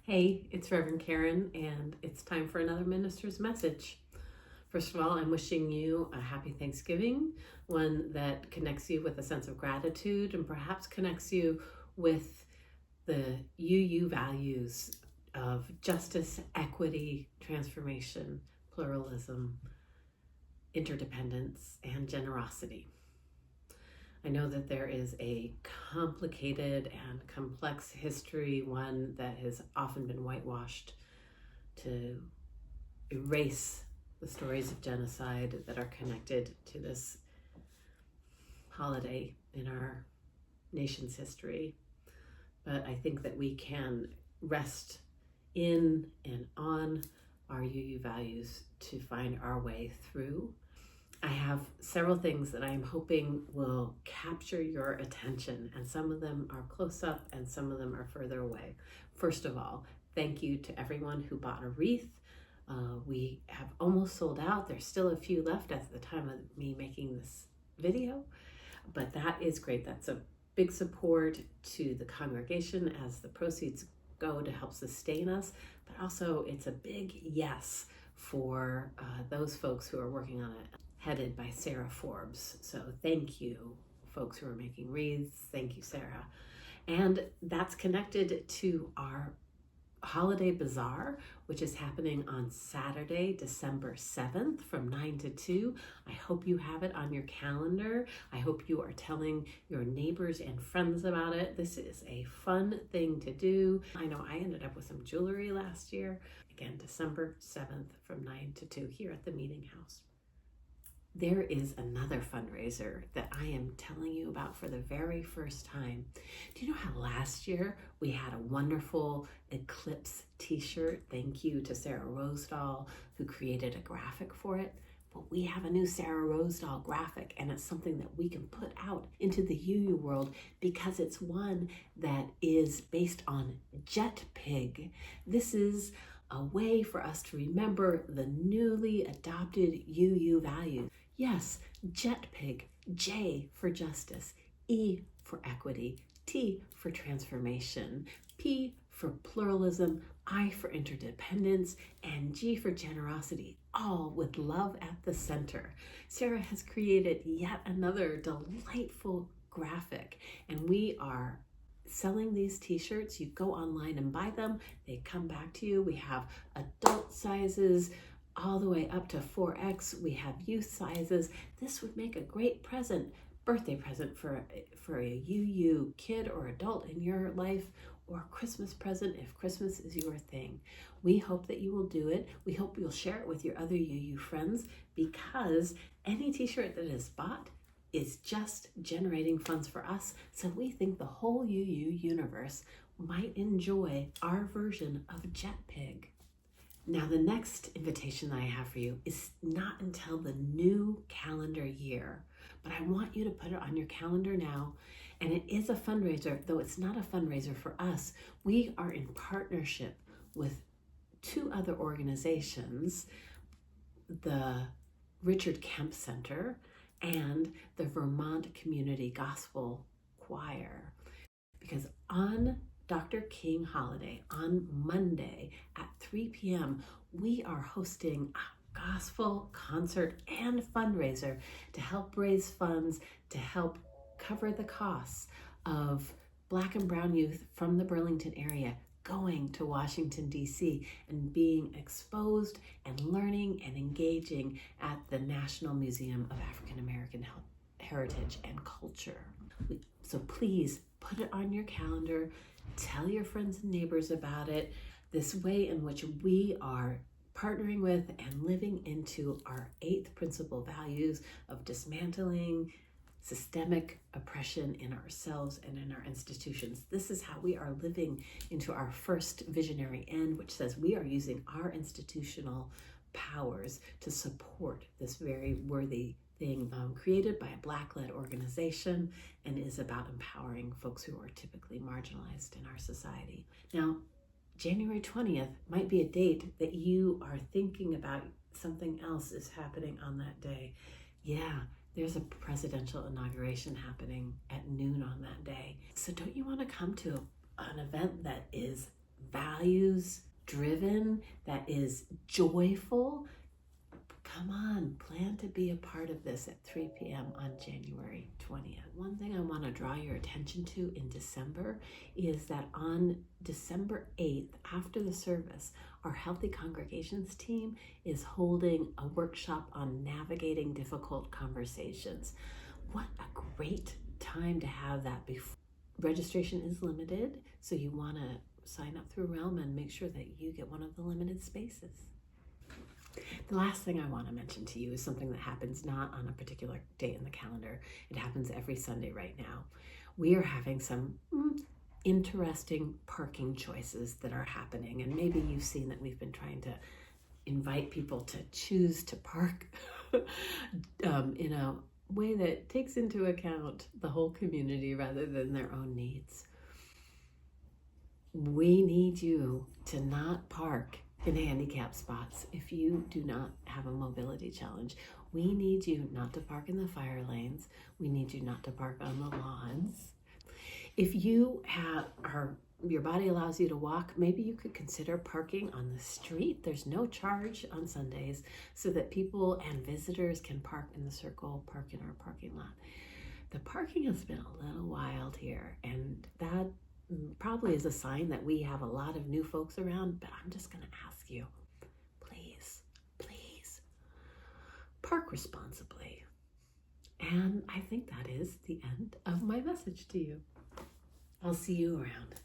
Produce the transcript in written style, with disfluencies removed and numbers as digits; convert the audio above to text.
Hey, it's Reverend Karen, and it's time for another minister's message. First of all, I'm wishing you a happy Thanksgiving, one that connects you with a sense of gratitude and perhaps connects you with the UU values of justice, equity, transformation, pluralism, interdependence, and generosity. I know that there is a complicated and complex history, one that has often been whitewashed to erase the stories of genocide that are connected to this holiday in our nation's history. But I think that we can rest in and on our UU values to find our way through. I have several things that I am hoping will capture your attention, and some of them are close up and some of them are further away. First of all, thank you to everyone who bought a wreath. We have almost sold out. There's still a few left at the time of me making this video, but that is great. That's a big support to the congregation as the proceeds go to help sustain us, but also it's a big yes for those folks who are working on it, headed by Sarah Forbes. So thank you, folks who are making wreaths. Thank you, Sarah. And that's connected to our Holiday Bazaar, which is happening on Saturday, December 7th from 9 to 2. I hope you have it on your calendar. I hope you are telling your neighbors and friends about it. This is a fun thing to do. I know I ended up with some jewelry last year. Again, December 7th from 9 to 2 here at the Meeting House. There is another fundraiser that I am telling you about for the very first time. Do you know how last year we had a wonderful eclipse t-shirt? Thank you to Sarah Rosedahl, who created a graphic for it. But we have a new Sarah Rosedahl graphic, and it's something that we can put out into the UU world because it's one that is based on Jet Pig. This is a way for us to remember the newly adopted UU values. Yes, Jet Pig, J for justice, E for equity, T for transformation, P for pluralism, I for interdependence, and G for generosity, all with love at the center. Sarah has created yet another delightful graphic, and we are selling these t-shirts. You go online and buy them. They come back to you. We have adult sizes all the way up to 4X. We have youth sizes. This would make a great birthday present for a UU kid or adult in your life, or a Christmas present if Christmas is your thing. We hope that you will do it. We hope you'll share it with your other UU friends, because any t-shirt that is bought is just generating funds for us. So we think the whole UU universe might enjoy our version of Jet Pig. Now, the next invitation that I have for you is not until the new calendar year, but I want you to put it on your calendar now. And it is a fundraiser, though it's not a fundraiser for us. We are in partnership with two other organizations, the Richard Kemp Center and the Vermont Community Gospel Choir, because on Dr. King holiday, on Monday at 3 p.m., we are hosting a gospel concert and fundraiser to help raise funds to help cover the costs of Black and Brown youth from the Burlington area going to Washington, D.C. and being exposed and learning and engaging at the National Museum of African American Heritage and Culture. So please put it on your calendar. Tell your friends and neighbors about it. This way in which we are partnering with and living into our 8th principal values of dismantling systemic oppression in ourselves and in our institutions. This is how we are living into our first visionary end, which says we are using our institutional powers to support this very worthy thing created by a Black-led organization, and is about empowering folks who are typically marginalized in our society. Now, January 20th might be a date that you are thinking about. Something else is happening on that day. Yeah, there's a presidential inauguration happening at noon on that day. So don't you want to come to an event that is values driven, that is joyful, come on, plan to be a part of this at 3 p.m. on January 20th. One thing I want to draw your attention to in December is that on December 8th, after the service, our Healthy Congregations team is holding a workshop on navigating difficult conversations. What a great time to have that before. Registration is limited, so you want to sign up through Realm and make sure that you get one of the limited spaces. The last thing I want to mention to you is something that happens not on a particular date in the calendar. It happens every Sunday right now. We are having some interesting parking choices that are happening, and maybe you've seen that we've been trying to invite people to choose to park in a way that takes into account the whole community rather than their own needs. We need you to not park in handicap spots if you do not have a mobility challenge. We need you not to park in the fire lanes. We need you not to park on the lawns. If you your body allows you to walk, maybe you could consider parking on the street. There's no charge on Sundays, so that people and visitors can park in the circle, park in our parking lot. The parking has been a little wild here, and that probably is a sign that we have a lot of new folks around, but I'm just going to ask you, please, park responsibly. And I think that is the end of my message to you. I'll see you around.